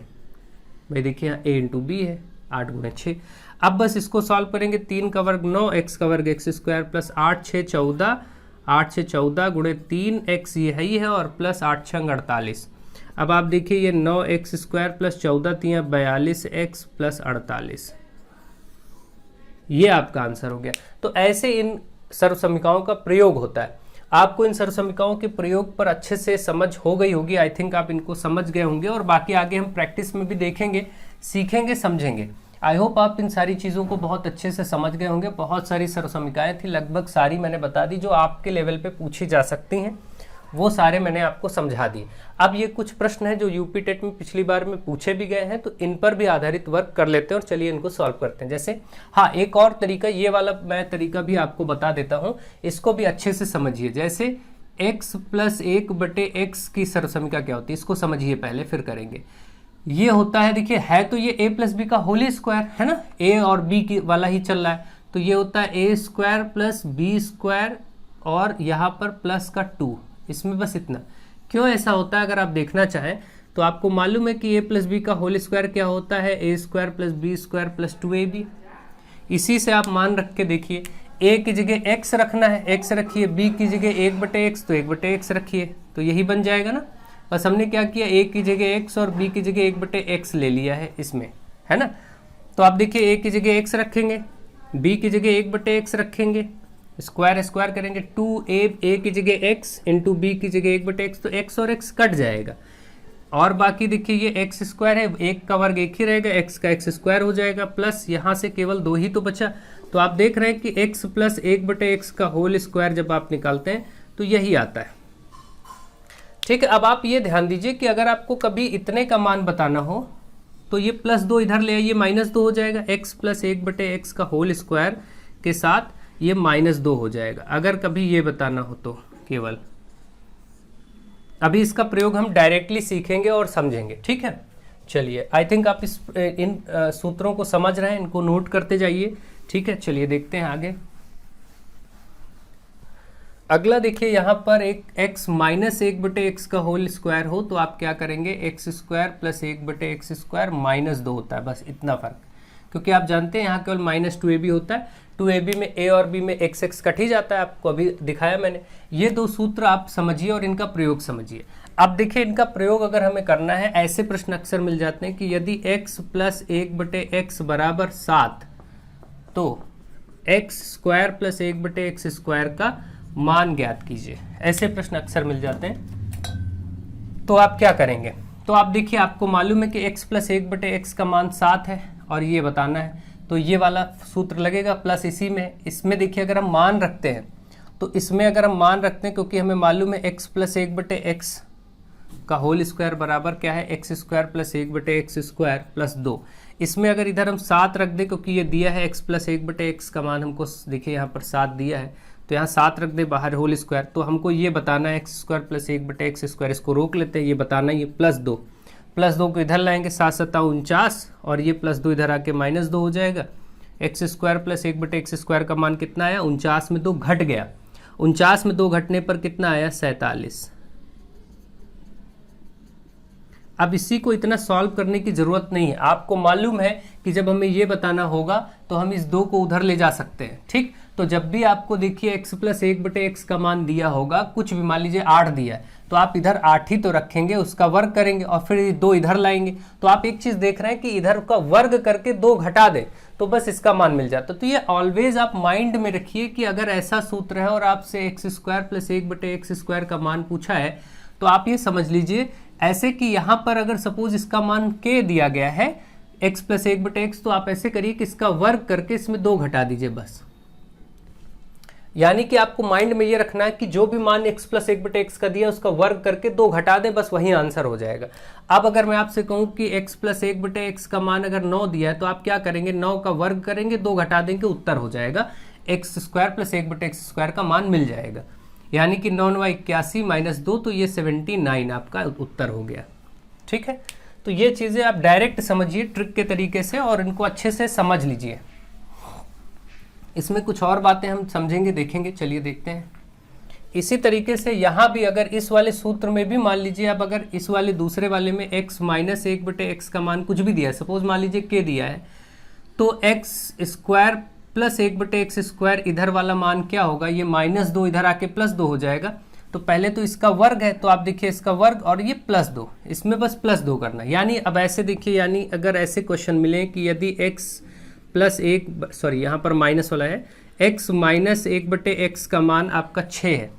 भाई देखिए यहाँ a × b है 8 × 6। अब बस इसको सॉल्व करेंगे, 3 का वर्ग 9, x का वर्ग x² प्लस 8 6 14, 8 6 14 गुणे 3x ये ही है और प्लस 8 6 48। अब आप देखिए ये 9x² प्लस 14 3 42x प्लस 48, ये आपका आंसर हो गया। तो ऐसे इन सर्वसमीकाओं का प्रयोग होता है। आपको इन सर्वसमीकाओं के प्रयोग पर अच्छे से समझ हो गई होगी, आई थिंक आप इनको समझ गए होंगे और बाकी आगे हम प्रैक्टिस में भी देखेंगे, सीखेंगे, समझेंगे। आई होप आप इन सारी चीज़ों को बहुत अच्छे से समझ गए होंगे। बहुत सारी सर्वसमीकाएं थी, लगभग सारी मैंने बता दी, जो आपके लेवल पे पूछी जा सकती हैं वो सारे मैंने आपको समझा दिए। अब ये कुछ प्रश्न हैं जो यूपी टेट में पिछली बार में पूछे भी गए हैं, तो इन पर भी आधारित वर्क कर लेते हैं और चलिए इनको सॉल्व करते हैं। जैसे हाँ, एक और तरीका, ये वाला मैं तरीका भी आपको बता देता हूँ, इसको भी अच्छे से समझिए। जैसे x + 1/x की सर्वसमीका क्या होती है, इसको समझिए पहले, फिर करेंगे। ये होता है, देखिए है तो ये a + b का होल स्क्वायर है ना, a और b की वाला ही चल रहा है, तो ये होता है a² + b² और यहाँ पर प्लस का 2, इसमें बस इतना। क्यों ऐसा होता है, अगर आप देखना चाहें तो आपको मालूम है कि a + b का होल स्क्वायर क्या होता है, a² + b² + 2ab। इसी से आप मान रख के देखिए, a की जगह x रखना है, x रखिए, b की जगह 1/x तो 1/x रखिए, तो यही बन जाएगा ना। बस हमने क्या किया, a की जगह x और b की जगह 1/x ले लिया है इसमें, है ना। तो आप देखिए a की जगह x रखेंगे, b की जगह 1/x रखेंगे, स्क्वायर करेंगे, 2a की जगह x इंटू b की जगह 1/x, तो x और x कट जाएगा और बाकी देखिए ये x² है, एक का वर्ग एक ही रहेगा, x का x² हो जाएगा, प्लस यहाँ से केवल 2 ही तो बचा। तो आप देख रहे हैं कि x + 1/x का होल स्क्वायर जब आप निकालते हैं तो यही आता है। ठीक है, अब आप ये ध्यान दीजिए कि अगर आपको कभी इतने का मान बताना हो तो ये +2 इधर ले आइए, -2 हो जाएगा। x + 1/x का होल स्क्वायर के साथ ये -2 हो जाएगा, अगर कभी ये बताना हो तो केवल। अभी इसका प्रयोग हम डायरेक्टली सीखेंगे और समझेंगे, ठीक है। चलिए, आई थिंक आप इन सूत्रों को समझ रहे हैं, इनको नोट करते जाइए, ठीक है। चलिए देखते हैं आगे। अगला देखिए, यहाँ पर एक x - 1/x का होल स्क्वायर हो तो आप क्या करेंगे, x² + 1/x² -2 होता है, बस इतना फर्क। क्योंकि आप जानते हैं यहाँ केवल -2ab होता है, 2ab में a और b में x कट ही जाता है, आपको अभी दिखाया मैंने। ये दो सूत्र आप समझिए और इनका प्रयोग समझिए। अब देखिए, इनका प्रयोग अगर हमें करना है, ऐसे प्रश्न अक्सर मिल जाते हैं कि यदि x + 1/x = 7 तो x² + 1/x² का मान ज्ञात कीजिए। ऐसे प्रश्न अक्सर मिल जाते हैं। तो आप क्या करेंगे, तो आप देखिए, आपको मालूम है कि x + 1/x का मान 7 है और ये बताना है, तो ये वाला सूत्र लगेगा प्लस इसी में। इसमें देखिए, अगर हम मान रखते हैं तो इसमें अगर हम मान रखते हैं, क्योंकि हमें मालूम है x + 1/x का होल स्क्वायर बराबर क्या है, x² + 1/x² + 2। इसमें अगर इधर हम 7 रख दें, क्योंकि ये दिया है x + 1/x का मान हमको, देखिए यहाँ पर 7 दिया है, तो यहाँ 7 रख दे बाहर होल स्क्वायर, तो हमको ये बताना है x² + 1/x²। इसको रोक लेते हैं, ये बताना है, ये +2 को इधर लाएंगे, 7 × 7 = 49 और ये +2 इधर आके -2 हो जाएगा। x² + 1/x² का मान कितना आया, 49 में 2 घट गया, 49 में 2 घटने पर कितना आया, 47। अब इसी को इतना सॉल्व करने की ज़रूरत नहीं है, आपको मालूम है कि जब हमें ये बताना होगा तो हम इस 2 को उधर ले जा सकते हैं, ठीक। तो जब भी आपको देखिए x + 1/x का मान दिया होगा, कुछ भी मान लीजिए 8 दिया है, तो आप इधर 8 ही तो रखेंगे, उसका वर्ग करेंगे और फिर 2 इधर लाएंगे। तो आप एक चीज़ देख रहे हैं कि इधर का वर्ग करके 2 घटा दें तो बस इसका मान मिल जाता। तो ये ऑलवेज आप माइंड में रखिए कि अगर ऐसा सूत्र है और आपसे x² + 1/x² का मान पूछा है तो आप ये समझ लीजिए ऐसे कि यहाँ पर अगर सपोज इसका मान k दिया गया है, x + 1/x, तो आप ऐसे करिए कि इसका वर्ग करके इसमें 2 घटा दीजिए बस। यानी कि आपको माइंड में ये रखना है कि जो भी मान x + 1/x का दिया उसका वर्ग करके 2 घटा दें, बस वही आंसर हो जाएगा। अब अगर मैं आपसे कहूँ कि x + 1/x का मान अगर 9 दिया है तो आप क्या करेंगे, 9 का वर्ग करेंगे, 2 घटा देंगे, उत्तर हो जाएगा, x² + 1/x² का मान मिल जाएगा। यानी कि 9 × 81 - 2, तो ये 79 आपका उत्तर हो गया, ठीक है। तो ये चीज़ें आप डायरेक्ट समझिए ट्रिक के तरीके से और इनको अच्छे से समझ लीजिए। इसमें कुछ और बातें हम समझेंगे, देखेंगे, चलिए देखते हैं। इसी तरीके से यहाँ भी अगर इस वाले सूत्र में भी मान लीजिए, अब अगर इस वाले दूसरे वाले में x - 1/x का मान कुछ भी दिया है, सपोज मान लीजिए k दिया है, तो x² + 1/x² इधर वाला मान क्या होगा, ये -2 इधर आके +2 हो जाएगा। तो पहले तो इसका वर्ग है, तो आप देखिए इसका वर्ग और ये +2, इसमें बस +2 करना। यानी अब ऐसे देखिए, यानी अगर ऐसे क्वेश्चन मिले कि यदि x + 1, सॉरी यहाँ पर माइनस वाला है, x - 1/x का मान आपका 6 है,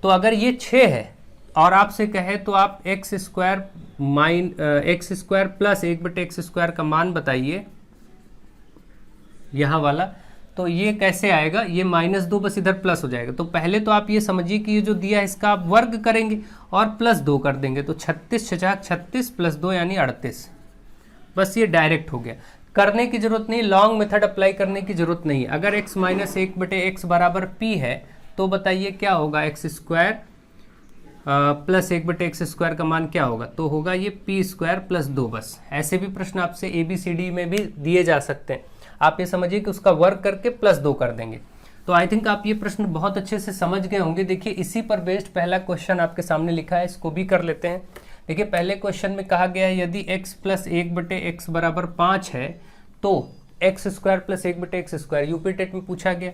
तो अगर ये 6 है और आपसे कहे तो आप x² + 1/x² का मान बताइए, यहाँ वाला, तो ये कैसे आएगा, ये -2 बस इधर प्लस हो जाएगा। तो पहले तो आप ये समझिए कि ये जो दिया है इसका आप वर्ग करेंगे और +2 कर देंगे, तो 36 × 36 + 2 यानी 38। बस ये डायरेक्ट हो गया, करने की जरूरत नहीं, लॉन्ग मेथड अप्लाई करने की जरूरत नहीं। अगर x - 1/x = p है तो बताइए क्या होगा, x² + 1/x² का मान क्या होगा, तो होगा ये p² + 2। बस ऐसे भी प्रश्न आपसे ABCD में भी दिए जा सकते हैं, आप ये समझिए कि उसका वर्ग करके +2 कर देंगे। तो आई थिंक आप ये प्रश्न बहुत अच्छे से समझ गए होंगे। देखिए इसी पर बेस्ड पहला क्वेश्चन आपके सामने लिखा है, इसको भी कर लेते हैं। देखिए पहले क्वेश्चन में कहा गया है यदि x + 1/x = 5 है तो x² + 1/x², यूपी टेट में पूछा गया,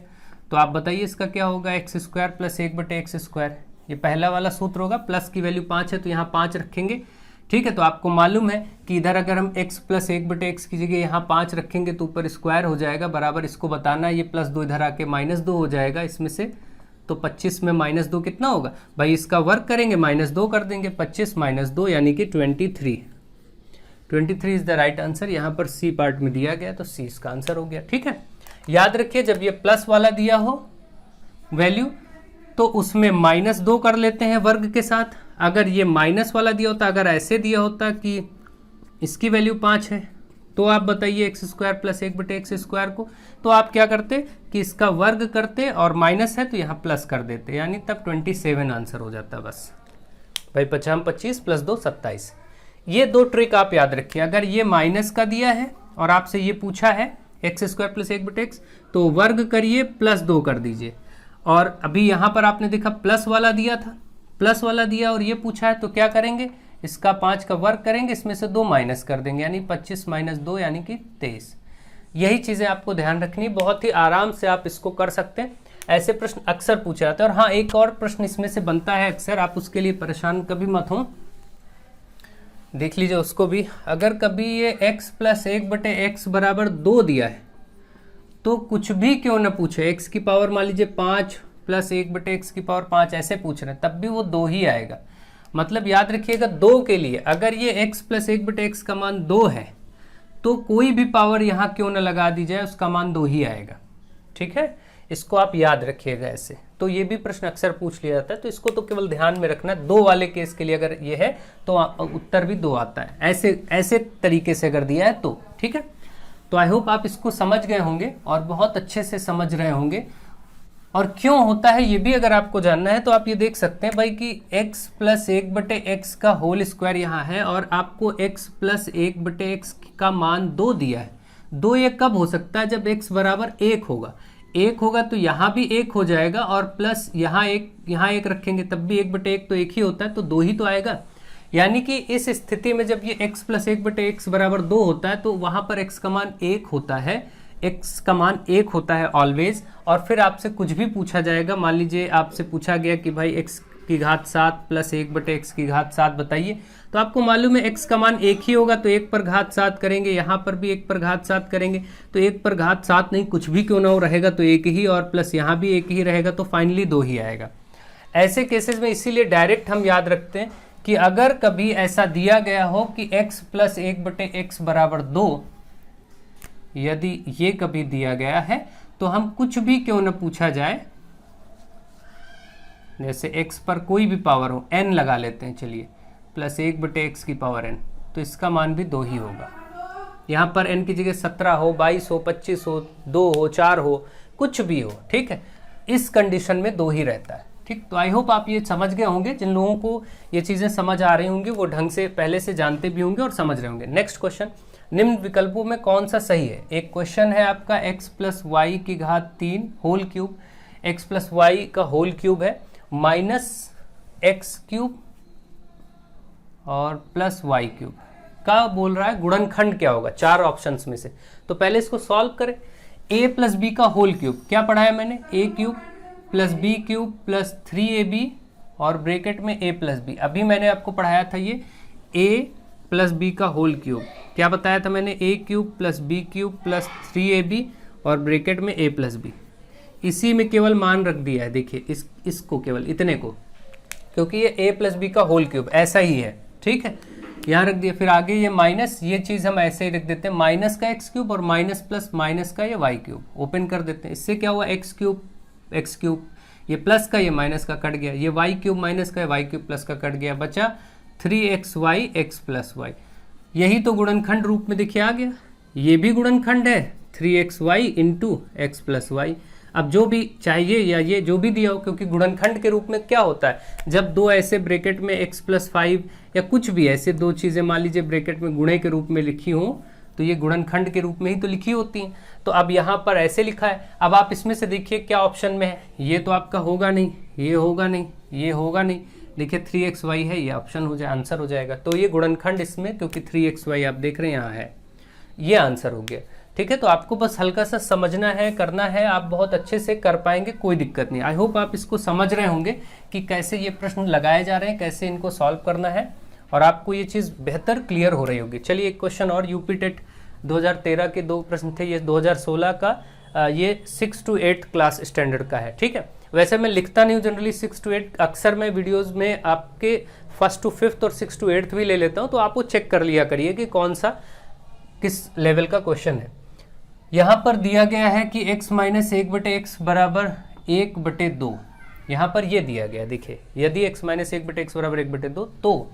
तो आप बताइए इसका क्या होगा, x² + 1/x²। ये पहला वाला सूत्र होगा, प्लस की वैल्यू 5 है तो यहाँ 5 रखेंगे, ठीक है। तो आपको मालूम है कि इधर अगर हम x + 1/x की जगह यहाँ 5 रखेंगे तो ऊपर स्क्वायर हो जाएगा, बराबर इसको बताना है, ये +2 इधर आके -2 हो जाएगा इसमें से, तो 25 में -2 कितना होगा भाई, इसका वर्ग करेंगे -2 कर देंगे, 25 - 2 यानी कि 23 इज द राइट आंसर। यहाँ पर सी पार्ट में दिया गया तो सी इसका आंसर हो गया, ठीक है। याद रखिए जब ये प्लस वाला दिया हो वैल्यू तो उसमें -2 कर लेते हैं वर्ग के साथ, अगर ये माइनस वाला दिया होता, अगर ऐसे दिया होता कि इसकी वैल्यू 5 है, तो आप बताइए x square plus 1/x square को, तो आप क्या करते कि इसका वर्ग करते और माइनस है तो यहाँ प्लस कर देते, यानी तब 27 आंसर हो जाता। बस भाई 50 25 प्लस 2 27। ये दो ट्रिक आप याद रखिए। अगर ये माइनस का दिया है और आपसे ये पूछा है एक्स स्क्वायर प्लस 1/x, तो वर्ग करिए प्लस 2 कर दीजिए। और अभी यहाँ पर आपने देखा प्लस वाला दिया था, प्लस वाला दिया और ये पूछा है, तो क्या करेंगे, इसका 5 का वर्ग करेंगे, इसमें से 2 माइनस कर देंगे, यानी 25 माइनस 2 यानी कि 23। यही चीज़ें आपको ध्यान रखनी, बहुत ही आराम से आप इसको कर सकते हैं। ऐसे प्रश्न अक्सर पूछे जाते हैं। और हाँ, एक और प्रश्न इसमें से बनता है अक्सर, आप उसके लिए परेशान कभी मत हो, देख लीजिए उसको भी। अगर कभी ये x प्लस 1/x बराबर 2 दिया है, तो कुछ भी क्यों ना पूछे, x की पावर मान लीजिए 5 प्लस 1/x की पावर 5 ऐसे पूछ रहे हैं, तब भी वो 2 ही आएगा। मतलब याद रखिएगा 2 के लिए अगर ये x प्लस 1/x का मान 2 है, तो कोई भी पावर यहाँ क्यों ना लगा दी जाए, उसका मान 2 ही आएगा। ठीक है, इसको आप याद रखिएगा ऐसे। तो ये भी प्रश्न अक्सर पूछ लिया जाता है, तो इसको तो केवल ध्यान में रखना। 2 वाले केस के लिए अगर ये है तो उत्तर भी 2 आता है, ऐसे तरीके से अगर दिया है तो। ठीक है, तो आई होप आप इसको समझ गए होंगे और बहुत अच्छे से समझ रहे होंगे। और क्यों होता है ये भी अगर आपको जानना है, तो आप ये देख सकते हैं भाई कि x प्लस 1/x का होल स्क्वायर यहाँ है और आपको x प्लस 1/x का मान 2 दिया है। 2 ये कब हो सकता है, जब x बराबर 1 होगा। 1 होगा तो यहाँ भी 1 हो जाएगा, और प्लस यहाँ एक रखेंगे तब भी 1/1 तो 1 ही होता है, तो 2 ही तो आएगा। यानी कि इस स्थिति में जब ये x प्लस 1/x बराबर 2 होता है, तो वहाँ पर x का मान 1 होता है, x का मान 1 होता है ऑलवेज। और फिर आपसे कुछ भी पूछा जाएगा, मान लीजिए आपसे पूछा गया कि भाई x की घात 7 प्लस 1/x की घात 7 बताइए, तो आपको मालूम है x का मान 1 ही होगा, तो 1 पर घात 7 करेंगे, यहाँ पर भी 1 पर घात 7 करेंगे, तो 1 पर घात 7 नहीं, कुछ भी क्यों ना हो रहेगा तो 1 ही, और प्लस यहाँ भी 1 ही रहेगा, तो फाइनली 2 ही आएगा। ऐसे केसेस में इसीलिए डायरेक्ट हम याद रखते हैं कि अगर कभी ऐसा दिया गया हो कि x प्लस 1/x बराबर 2, यदि ये कभी दिया गया है, तो हम कुछ भी क्यों न पूछा जाए, जैसे x पर कोई भी पावर हो, n लगा लेते हैं, चलिए प्लस 1/x की पावर n, तो इसका मान भी 2 ही होगा। यहाँ पर n की जगह 17 हो, 22 हो, 25 हो, 2 हो, 4 हो, कुछ भी हो। ठीक है, इस कंडीशन में 2 ही रहता है। ठीक, तो आई होप आप ये समझ गए होंगे। जिन लोगों को ये चीज़ें समझ आ रही होंगी वो ढंग से पहले से जानते भी होंगे और समझ रहे होंगे। नेक्स्ट क्वेश्चन, निम्न विकल्पों में कौन सा सही है। एक क्वेश्चन है आपका x प्लस वाई की घात 3 whole cube, x plus Y का होल क्यूब है, माइनस एक्स क्यूब और प्लस वाई क्यूब का बोल रहा है गुणनखंड क्या होगा 4 ऑप्शंस में से। तो पहले इसको सॉल्व करें। a प्लस बी का होल क्यूब क्या पढ़ाया मैंने, a cube plus B cube plus 3ab और ब्रैकेट में a प्लस बी। अभी मैंने आपको पढ़ाया था ये a प्लस बी का होल क्यूब, क्या बताया था मैंने, a cube plus B cube plus 3ab और ब्रैकेट में a प्लस बी। इसी में केवल मान रख दिया है, देखिए इसको केवल इतने को, क्योंकि ये a प्लस बी का होल क्यूब ऐसा ही है। ठीक है, यहाँ रख दिया। फिर आगे ये माइनस, ये चीज़ हम ऐसे ही रख देते हैं, माइनस का एक्स क्यूब और माइनस प्लस माइनस का ये वाई क्यूब, ओपन कर देते हैं। इससे क्या हुआ, एक्स क्यूब, ये प्लस का ये माइनस का कट गया, ये वाई क्यूब माइनस का वाई क्यूब प्लस का कट गया, बचा 3xy x प्लस वाई। यही तो गुणनखंड रूप में देखिए आ गया, ये भी गुणनखंड है 3xy into x plus Y. अब जो भी चाहिए या ये जो भी दिया हो, क्योंकि गुणनखंड के रूप में क्या होता है, जब दो ऐसे ब्रैकेट में x प्लस 5 या कुछ भी ऐसे दो चीज़ें मान लीजिए ब्रैकेट में गुणे के रूप में लिखी हो, तो ये गुणनखंड के रूप में ही तो लिखी होती हैं। तो अब यहाँ पर ऐसे लिखा है। अब आप इसमें से देखिए क्या ऑप्शन में है, ये तो आपका होगा नहीं, ये होगा नहीं, ये होगा नहीं, देखिए 3xy है, ये ऑप्शन हो जाए, आंसर हो जाएगा। तो ये गुणनखंड इसमें, क्योंकि 3xy आप देख रहे हैं यहाँ है, ये आंसर हो गया। ठीक है, तो आपको बस हल्का सा समझना है, करना है, आप बहुत अच्छे से कर पाएंगे, कोई दिक्कत नहीं। आई होप आप इसको समझ रहे होंगे कि कैसे ये प्रश्न लगाए जा रहे हैं, कैसे इनको सॉल्व करना है, और आपको ये चीज़ बेहतर क्लियर हो रही होगी। चलिए एक क्वेश्चन और, यूपी टेट 2013 के 2 प्रश्न थे, ये 2016 का, ये 6 to 8 क्लास स्टैंडर्ड का है। ठीक है, वैसे मैं लिखता नहीं हूँ जनरली 6 to 8, अक्सर मैं वीडियोस में आपके 1st to 5th और 6 to 8th भी ले लेता हूँ, तो आप वो चेक कर लिया करिए कि कौन सा किस लेवल का क्वेश्चन है। यहाँ पर दिया गया है कि x माइनस 1/x बराबर 1/2, यहाँ पर ये दिया गया, देखिए यदि x माइनस 1/x बराबर 1/2, तो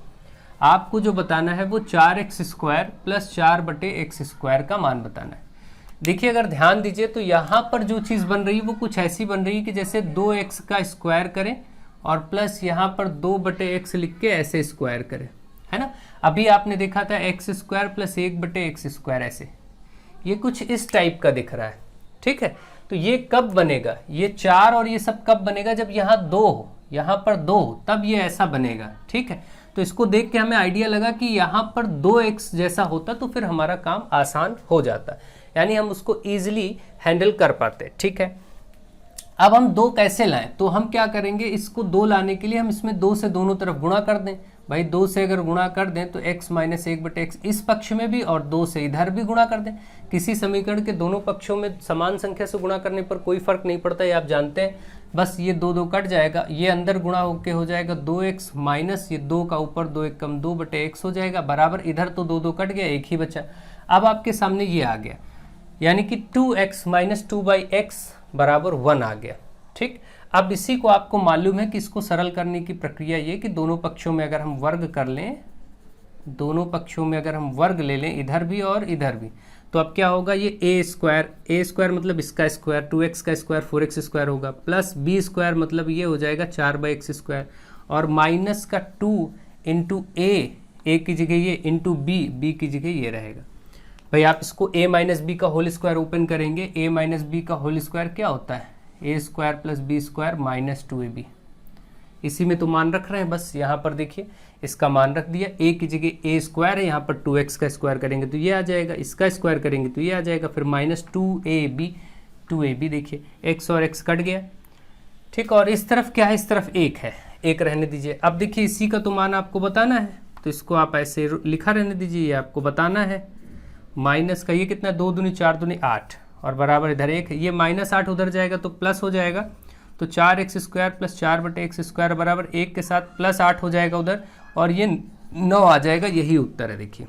आपको जो बताना है वो 4x² प्लस 4/x² का मान बताना है। देखिए अगर ध्यान दीजिए तो यहाँ पर जो चीज़ बन रही है वो कुछ ऐसी बन रही है कि जैसे 2x का स्क्वायर करें और प्लस यहाँ पर 2/x लिख के ऐसे स्क्वायर करें, है ना। अभी आपने देखा था x² प्लस 1/x², ऐसे ये कुछ इस टाइप का दिख रहा है, ठीक है। तो ये कब बनेगा, ये 4 और ये सब कब बनेगा, जब यहाँ 2 हो, यहाँ पर 2 हो, तब ये ऐसा बनेगा, ठीक है। तो इसको देख के हमें आइडिया लगा कि यहाँ पर 2x जैसा होता तो फिर हमारा काम आसान हो जाता, यानी हम उसको ईजिली हैंडल कर पाते, ठीक है। अब हम 2 कैसे लाएं, तो हम क्या करेंगे, इसको 2 लाने के लिए हम इसमें 2 से दोनों तरफ गुणा कर दें। भाई 2 से अगर गुणा कर दें तो x माइनस 1/x इस पक्ष में भी और 2 से इधर भी गुणा कर दें। किसी समीकरण के दोनों पक्षों में समान संख्या से गुणा करने पर कोई फर्क नहीं पड़ता, ये आप जानते हैं। बस ये 2 कट जाएगा, ये अंदर गुणा होके हो जाएगा 2x माइनस ये 2 का ऊपर 2 1 कम 2/x हो जाएगा, बराबर इधर तो 2 कट गया, एक ही बचा। अब आपके सामने ये आ गया, यानी कि 2x माइनस 2/x बराबर 1 आ गया, ठीक। अब इसी को आपको मालूम है कि इसको सरल करने की प्रक्रिया ये कि दोनों पक्षों में अगर हम वर्ग कर लें, दोनों पक्षों में अगर हम वर्ग ले लें, इधर भी और इधर भी, तो अब क्या होगा, ये a² मतलब इसका स्क्वायर 2x का स्क्वायर 4x² होगा, प्लस b² मतलब ये हो जाएगा 4/x², और माइनस का 2 इंटू a की जगह ये इंटू b की जगह ये रहेगा। भाई आप इसको a माइनस बी का होल स्क्वायर ओपन करेंगे, a माइनस बी का होल स्क्वायर क्या होता है, a² plus b² minus 2ab। इसी में तो मान रख रहे हैं, बस यहाँ पर देखिए इसका मान रख दिया, a की जगह a² है, यहाँ पर 2x का स्क्वायर करेंगे तो ये आ जाएगा, इसका स्क्वायर करेंगे तो ये आ जाएगा, फिर माइनस 2ab देखिए x और x कट गया, ठीक। और इस तरफ क्या है, इस तरफ 1 है, 1 रहने दीजिए। अब देखिए इसी का तो मान आपको बताना है, तो इसको आप ऐसे लिखा रहने दीजिए, ये आपको बताना है। माइनस का ये कितना, 2 दूनी 4 दूनी 8 और बराबर इधर 1 है, ये -8 उधर जाएगा तो प्लस हो जाएगा, तो 4x² प्लस 4/x² बराबर 1 के साथ प्लस 8 हो जाएगा उधर, और ये 9 आ जाएगा, यही उत्तर है। देखिए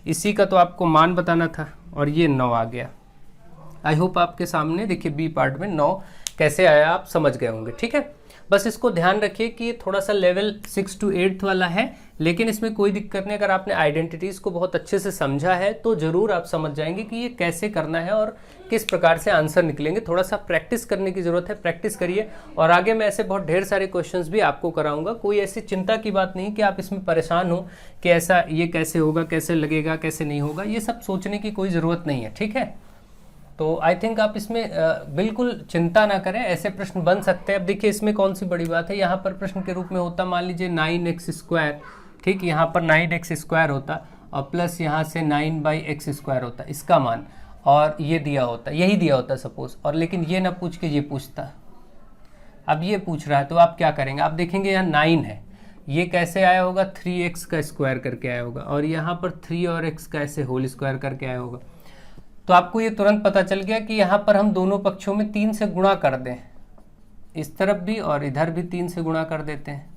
इसी का तो आपको मान बताना था और ये 9 आ गया। आई होप आपके सामने देखिए बी पार्ट में 9 कैसे आया आप समझ गए होंगे, ठीक है। बस इसको ध्यान रखिए कि ये थोड़ा सा लेवल 6 to 8 वाला है, लेकिन इसमें कोई दिक्कत नहीं। अगर आपने आइडेंटिटीज़ को बहुत अच्छे से समझा है तो ज़रूर आप समझ जाएंगे कि ये कैसे करना है और किस प्रकार से आंसर निकलेंगे। थोड़ा सा प्रैक्टिस करने की ज़रूरत है, प्रैक्टिस करिए, और आगे मैं ऐसे बहुत ढेर सारे क्वेश्चंस भी आपको कराऊंगा। कोई ऐसी चिंता की बात नहीं कि आप इसमें परेशान हो कि ऐसा ये कैसे होगा, कैसे लगेगा, कैसे नहीं होगा, ये सब सोचने की कोई ज़रूरत नहीं है, ठीक है। तो आई थिंक आप इसमें बिल्कुल चिंता ना करें, ऐसे प्रश्न बन सकते हैं। अब देखिए इसमें कौन सी बड़ी बात है, यहाँ पर प्रश्न के रूप में होता मान लीजिए 9x², ठीक, यहाँ पर 9x² होता और प्लस यहाँ से 9/x² होता इसका मान, और ये दिया होता, यही दिया होता सपोज, और लेकिन ये ना पूछ के ये पूछता। अब ये पूछ रहा है तो आप क्या करेंगे, आप देखेंगे यहाँ 9 है, ये कैसे आया होगा, 3x का स्क्वायर करके आया होगा, और यहाँ पर 3 और x का ऐसे होल स्क्वायर करके आया होगा। तो आपको ये तुरंत पता चल गया कि यहाँ पर हम दोनों पक्षों में 3 से गुणा कर दें, इस तरफ भी और इधर भी 3 से गुणा कर देते हैं।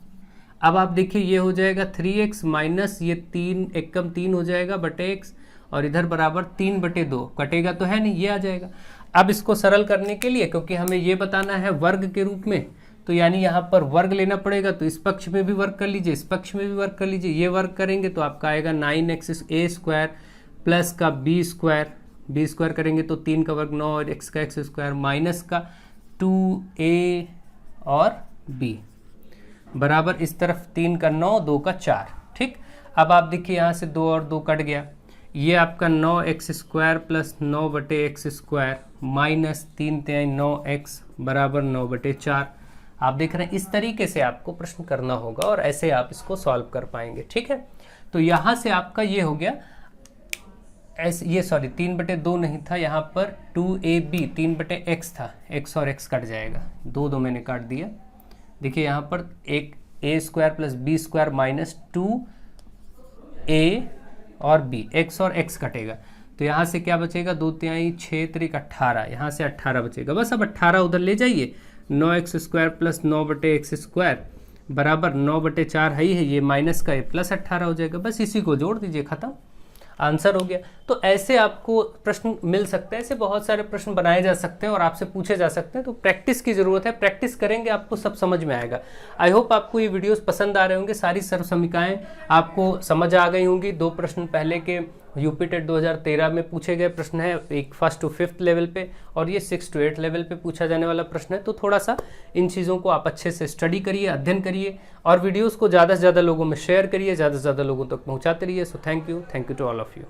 अब आप देखिए ये हो जाएगा 3x माइनस ये 3 1 कम 3 हो जाएगा बटे x, और इधर बराबर 3/2 कटेगा तो है नहीं, ये आ जाएगा। अब इसको सरल करने के लिए, क्योंकि हमें ये बताना है वर्ग के रूप में, तो यानी यहाँ पर वर्ग लेना पड़ेगा, तो इस पक्ष में भी वर्ग कर लीजिए, इस पक्ष में भी वर्ग कर लीजिए। ये वर्ग करेंगे तो आपका आएगा 9xa² प्लस का b² करेंगे तो 3 का वर्ग 9 और x का x² माइनस का 2a और b बराबर इस तरफ 3 का 9 2 का 4, ठीक। अब आप देखिए यहाँ से 2 और 2 कट गया, ये आपका 9x² plus 9/x² minus 3 3 9x बराबर 9/4। आप देख रहे हैं इस तरीके से आपको प्रश्न करना होगा और ऐसे आप इसको सॉल्व कर पाएंगे, ठीक है। तो यहाँ से आपका ये हो गया, ये सॉरी 3/2 नहीं था, यहाँ पर 2ab 3/x था, x और x कट जाएगा, 2 मैंने काट दिया। देखिए यहाँ पर एक a² plus b² minus 2a और b, x और x कटेगा, तो यहाँ से क्या बचेगा, 2 तिहाई 6 त्रिक 18, यहाँ से 18 बचेगा। बस अब 18 उधर ले जाइए, 9x² प्लस 9/x² बराबर 9/4 है ही है, ये माइनस का ये प्लस 18 हो जाएगा, बस इसी को जोड़ दीजिए, खत्म। आंसर हो गया। तो ऐसे आपको प्रश्न मिल सकते हैं, ऐसे बहुत सारे प्रश्न बनाए जा सकते हैं और आपसे पूछे जा सकते हैं। तो प्रैक्टिस की ज़रूरत है, प्रैक्टिस करेंगे आपको सब समझ में आएगा। आई होप आपको ये वीडियोस पसंद आ रहे होंगे, सारी सर्व समीकाएँ आपको समझ आ गई होंगी। 2 प्रश्न पहले के यूपी टेट 2013 में पूछे गए प्रश्न है, एक 1st to 5th लेवल पे और ये 6th to 8th लेवल पे पूछा जाने वाला प्रश्न है। तो थोड़ा सा इन चीज़ों को आप अच्छे से स्टडी करिए, अध्ययन करिए और वीडियोस को ज़्यादा से ज़्यादा लोगों में शेयर करिए, ज़्यादा से ज़्यादा लोगों तक पहुँचाते रहिए। So thank you to all of you.